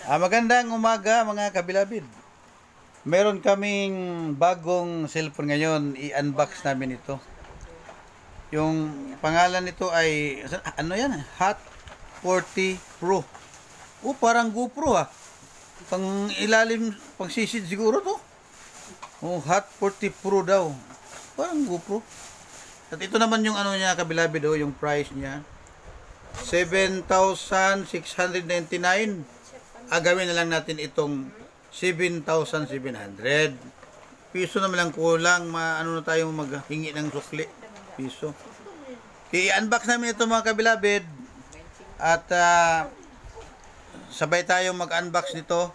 Magandang umaga mga kabilabid. Meron kaming bagong cellphone ngayon, i-unbox namin ito. Yung pangalan nito ay ano yan? Hot 40 Pro. Parang GoPro Pang ilalim, pang sisid siguro to. Hot 40 Pro daw. Parang GoPro. At ito naman yung ano niya kabilabid yung price niya. 7,699. Gawin na lang natin itong 7,700 piso naman lang kulang, ano na tayo maghingi ng sukli piso. I-unbox namin ito mga kabilabid at sabay tayo mag-unbox nito.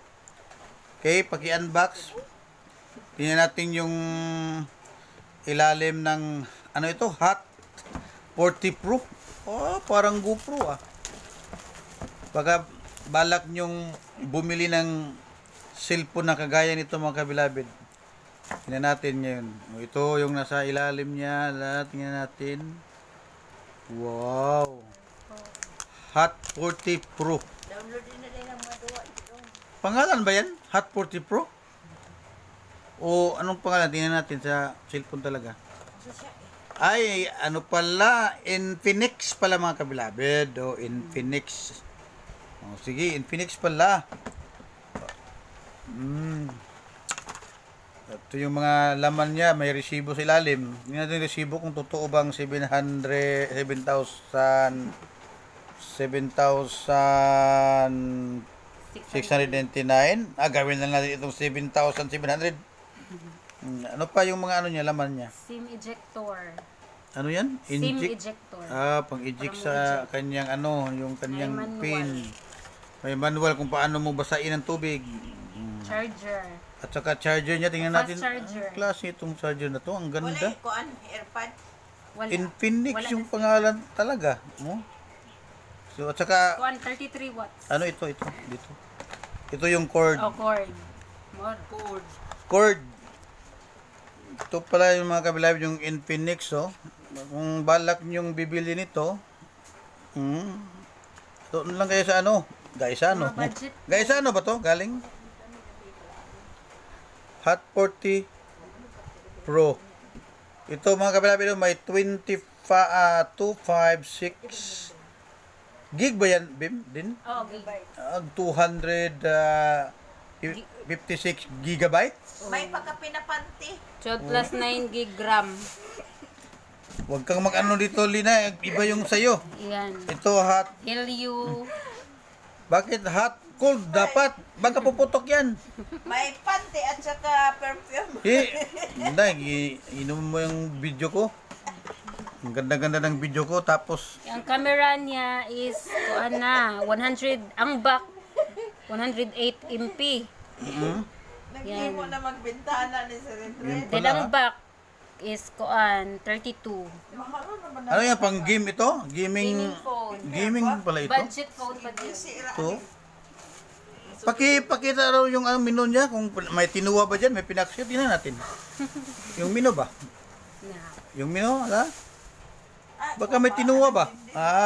Okay, paki-unbox tingnan natin yung ilalim ng ano ito, Hot 40 Pro. Parang GoPro Baka balak nyong bumili ng cellphone na kagaya nito mga kabilabid. Tingnan natin ngayon. Ito yung nasa ilalim niya. Tingnan natin. Wow. Hot 40 Pro. Pangalan ba yan? Hot 40 Pro? O anong pangalan? Tingnan natin sa cellphone talaga. Ay, ano pala? Infinix pala mga kabilabid. Infinix. Sige, Infinix pala. Ito yung mga laman niya. May resibo sa ilalim. Hindi natin yung resibo kung totoo bang 7,699. Gawin lang natin itong 7,700. Ano pa yung mga ano niya, laman niya? SIM ejector. Ano yan? SIM ejector. Pang-eject sa kanyang yung kanyang pin. May manual kung paano mo basain ang tubig. Charger. At saka charger niya, tingnan natin. Charger. Klase itong charger na to, ang ganda. AirPod. Infinix yung pangalan talaga. So at saka 33 watts. ano ito dito. Ito yung cord. Cord. Cord. Ito pala yung mga kabilabid, yung Infinix Kung balak nyong bibili nito, doon lang kayo sa Gaisano. Gaisano ba to? Galing? Hot 40 Pro. Ito mga kabilabid, may 256 gig ba yan, Bim? Din? Gigabyte. 256 gigabytes? May pagkapinapanti. 12 plus 9 gig RAM. Huwag kang mag-ano dito, Lina. Iba yung sayo. Yan. Ito hot. Helio. Bakit hot? Cold dapat. Baka puputok yan. May panty at saka perfume. Hindi. Inom mo yung video ko. Ang ganda-ganda ng video ko. Tapos, Ang camera niya is 100 ang back 108 MP. Hindi mo na magbintana ni Sir Red. Then ang back is 32. ano yan? Pang game ito? Gaming phone. Gaming pala ito? Budget phone pa din. Ito? Pakita raw yung menu niya. Kung may tinuwa ba dyan, may pinaksyo. Tingnan natin. Yung menu ba? Yung menu, baka may tinuwa ba?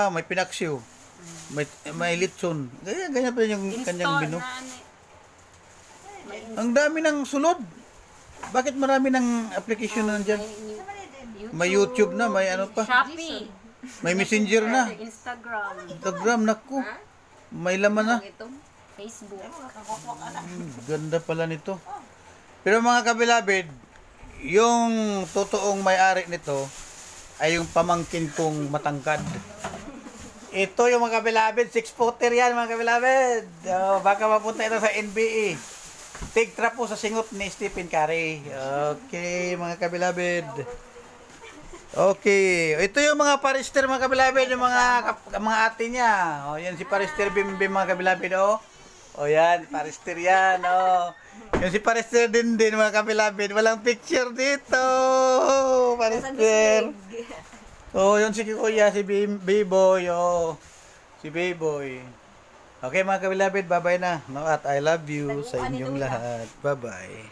May pinaksyo. May litson. Ganyan pa yung kanyang menu. Ang dami ng sunod. Bakit marami ng application na nandyan? May YouTube na, may ano pa. Shopee. May Messenger na. Instagram. Naku. May laman na. Facebook. Ganda pala nito. Pero mga kabilabid, yung totoong may-ari nito ay yung pamangkin kong matangkad. Ito yung mga kabilabid, 6-footer yan mga kabilabid. Baka mapunta ito sa NBA. Tig-trap po sa singot ni Stephen Curry. Okay, mga kabilabid. Okay, ito yung mga parister mga kabilabid, yung mga ate niya. Yan si parister Bim mga kabilabid. Yan, parister yan. Yung si parister din mga kabilabid. Walang picture dito. Parister. Yun si Kuya, si B-Boy. Si B-Boy. Okay mga kabilabid, bye-bye na. At I love you sa inyong lahat. Bye-bye.